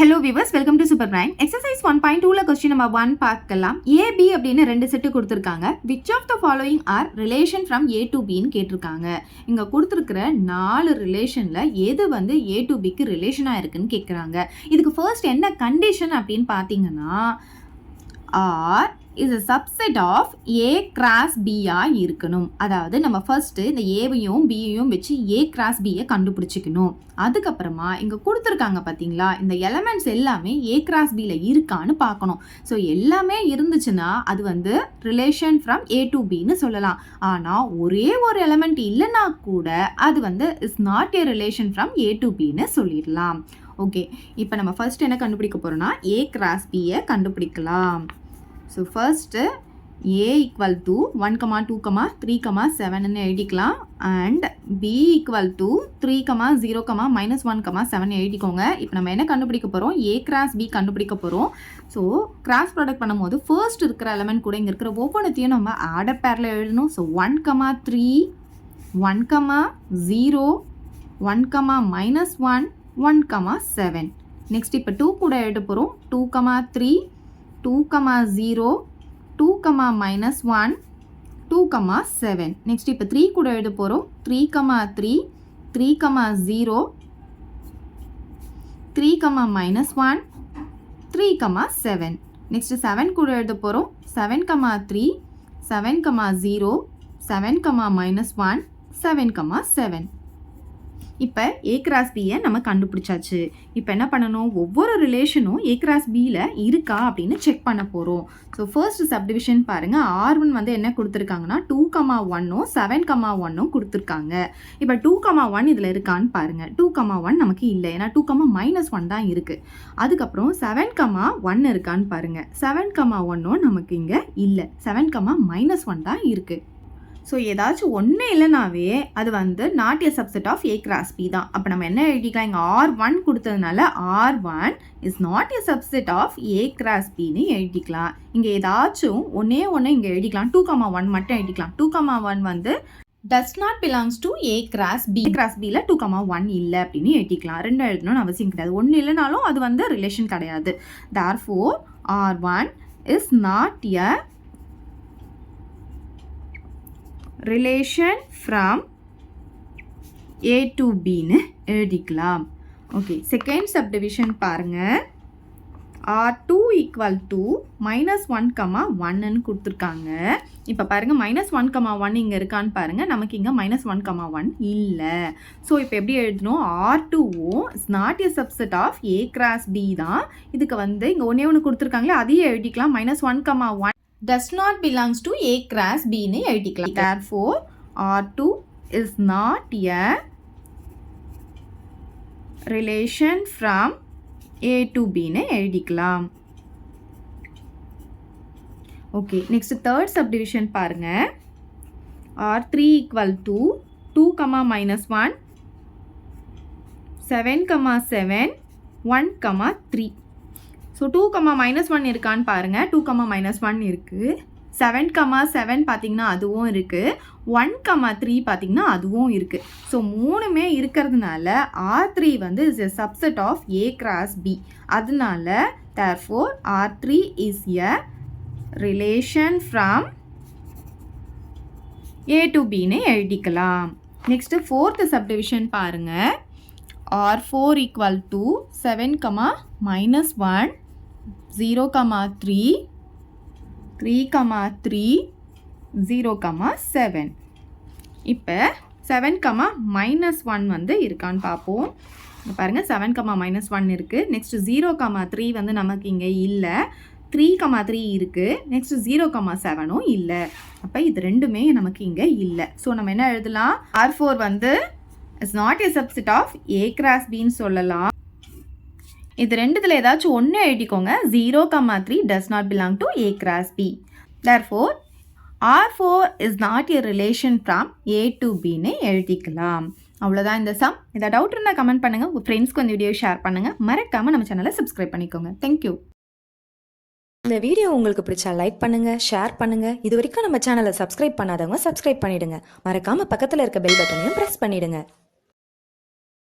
Hello viewers, welcome to Super Prime. Exercise 1.2 ல question number 1 பார்க்கலாம். A, B அப்படின்னு ரெண்டு செட்டு கொடுத்திருக்காங்க. Which of the following are relation from A to B ன்னு கேட்டிருக்காங்க. இங்க கொடுத்திருக்கிற 4 ரிலேஷன்ல எது வந்து A to B க்கு ரிலேஷனா இருக்குன்னு கேட்குறாங்க. இதுக்கு ஃபர்ஸ்ட் என்ன கண்டிஷன் அப்படின்னு பார்த்தீங்கன்னா R is a subset of A cross B இருக்கணும். அதாவது நம்ம ஃபர்ஸ்ட் இந்த ஏவையும் பியையும் வச்சு A cross B கண்டுபிடிச்சிக்கணும். அதுக்கப்புறமா இங்க கொடுத்துருக்காங்க பார்த்தீங்களா, இந்த எலமெண்ட்ஸ் எல்லாமே A cross B இருக்கான்னு பார்க்கணும். ஸோ எல்லாமே இருந்துச்சுன்னா அது வந்து ரிலேஷன் ஃப்ரம் A to Bன்னு சொல்லலாம். ஆனால் ஒரே ஒரு எலமெண்ட் இல்லைன்னா கூட அது வந்து is not A relation from A to Bன்னு சொல்லிடலாம். ஓகே, இப்போ நம்ம ஃபர்ஸ்ட் என்ன கண்டுபிடிக்க போறோம்னா A cross B கண்டுபிடிக்கலாம். So first A equal to 1, 2, 3, 7ன்னு எழுதிக்கலாம். அண்ட் B equal to 3, 0, -1, 7 எழுதிக்கோங்க. இப்போ நம்ம என்ன கண்டுபிடிக்க போகிறோம்? A cross B கண்டுபிடிக்க போகிறோம். ஸோ கிராஸ் ப்ராடக்ட் பண்ணும்போது ஃபர்ஸ்ட் இருக்கிற எலமெண்ட் கூட இங்கே இருக்கிற ஒவ்வொன்றத்தையும் நம்ம ஆர்டர் பேரில் எழுதணும். ஸோ 1, 3, 1, 0, 1, -1, 1, 7. நெக்ஸ்ட் இப்போ 2 கூட எழுத போகிறோம். 2, 3, 2, 0, 2, -1, 2, 7. நெக்ஸ்ட் இப்போ 3 கூட எழுத போகிறோம். 3, 3, 3, 0, 3, -1, 3, 7. நெக்ஸ்ட் 7 கூட எழுத போகிறோம். 7, 3, 7, 0, 7, -1, 7, 7. இப்போ A cross B நம்ம கண்டுபிடிச்சாச்சு. இப்போ என்ன பண்ணணும்? ஒவ்வொரு ரிலேஷனும் A cross Bயில் இருக்கா அப்படின்னு செக் பண்ண போகிறோம். ஸோ ஃபர்ஸ்ட் சப்டிவிஷன் பாருங்கள். R1 வந்து என்ன கொடுத்துருக்காங்கன்னா 2, 1ம் 7, 1ம் கொடுத்துருக்காங்க. இப்போ 2, 1 இதில் இருக்கான்னு பாருங்கள். 2, 1 நமக்கு இல்லை, ஏன்னா 2, -1 தான் இருக்குது. அதுக்கப்புறம் 7, 1 இருக்கான்னு பாருங்கள். 7, 1ம் நமக்கு இங்கே இல்லை. 7, -1 தான் இருக்குது. ஸோ ஏதாச்சும் ஒன்று இல்லைனாவே அது வந்து not a subset of A cross B தான். அப்போ நம்ம என்ன எழுதிக்கலாம்? இங்கே R1 கொடுத்ததுனால R1 is not a subset of A cross Bன்னு எழுதிக்கலாம். இங்கே ஏதாச்சும் ஒன்றே இங்கே எழுதிக்கலாம். 2, 1 மட்டும் எழுதிக்கலாம். 2, 1 வந்து does not belongs to A cross B. A cross Bயில் 2, 1 இல்லை அப்படின்னு எழுதிக்கலாம். ரெண்டும் எழுதணும்னு அவசியம் கிடையாது. ஒன்று இல்லைனாலும் அது வந்து ரிலேஷன் கிடையாது. therefore R1 is not a relation from A to Bன்னு எழுதிக்கலாம். ஓகே, செகண்ட் சப்டிவிஷன் பாருங்கள். R2 equal to -1, 1ன்னு கொடுத்துருக்காங்க. இப்போ பாருங்கள், -1, 1 இங்கே இருக்கான்னு பாருங்கள். நமக்கு இங்கே -1, 1 இல்லை. ஸோ இப்போ எப்படி எழுதணும்? R2வும் is not a subset of A cross B தான். இதுக்கு வந்து இங்கே ஒன்று கொடுத்துருக்காங்களே, அதையே எழுதிக்கலாம். -1, 1 does not belongs to A cross B ன்னு எழுதிக்கலாம். therefore R2 is not a relation from A to B ன்னு எழுதிக்கலாம். ஓகே, நெக்ஸ்ட் தேர்ட் சப்டிவிஷன் பாருங்க. R3 equal to 2, -1, 7, 7, 1, 3. ஸோ 2, -1 இருக்கான்னு பாருங்கள். 2, -1 இருக்குது. 7, 7 பார்த்தீங்கன்னா அதுவும் இருக்குது. 1, 3 பார்த்தீங்கன்னா அதுவும் இருக்குது. ஸோ மூணுமே இருக்கிறதுனால R3 வந்து is a subset of A cross B. அதனால therefore R3 is a relation from A to Bன்னு எழுதிக்கலாம். நெக்ஸ்ட்டு ஃபோர்த்து சப்டிவிஷன் பாருங்கள். R4 equal to 7, -1, 0, 3, 3, 3, 0, 7. இப்போ 7, -1 வந்து இருக்கான்னு பார்ப்போம். பாருங்கள், 7, -1 இருக்குது. நெக்ஸ்ட் 0, 3 வந்து நமக்கு இங்கே இல்லை. 3, 3 இருக்குது. நெக்ஸ்ட் 0, 7ம் இல்லை. அப்போ இது ரெண்டுமே நமக்கு இங்கே இல்லை. ஸோ நம்ம என்ன எழுதலாம்? R4 வந்து is not a subset of A cross Bன்னு சொல்லலாம். இது ரெண்டுத்தில் ஏதாச்சும் ஒன்று எழுதிக்கோங்க. 0, 3 does not belong to A cross B. therefore R4 is not a relation from A to Bன்னு எழுதிக்கலாம். அவ்வளோதான் இந்த சம். ஏதாவது டவுட் இருந்தால் கமெண்ட் பண்ணுங்கள். உங்கள் ஃப்ரெண்ட்ஸ்க்கு இந்த வீடியோ ஷேர் பண்ணுங்கள். மறக்காமல் நம்ம சேனலை சப்ஸ்கிரைப் பண்ணிக்கோங்க. தேங்க்யூ. இந்த வீடியோ உங்களுக்கு பிடிச்சா லைக் பண்ணுங்க, ஷேர் பண்ணுங்க. இது வரைக்கும் நம்ம சேனலை சப்ஸ்கிரைப் பண்ணாதவங்க சப்ஸ்கிரைப் பண்ணிடுங்க. மறக்காம பக்கத்தில் இருக்க பெல் பட்டனையும் பிரஸ் பண்ணிடுங்க.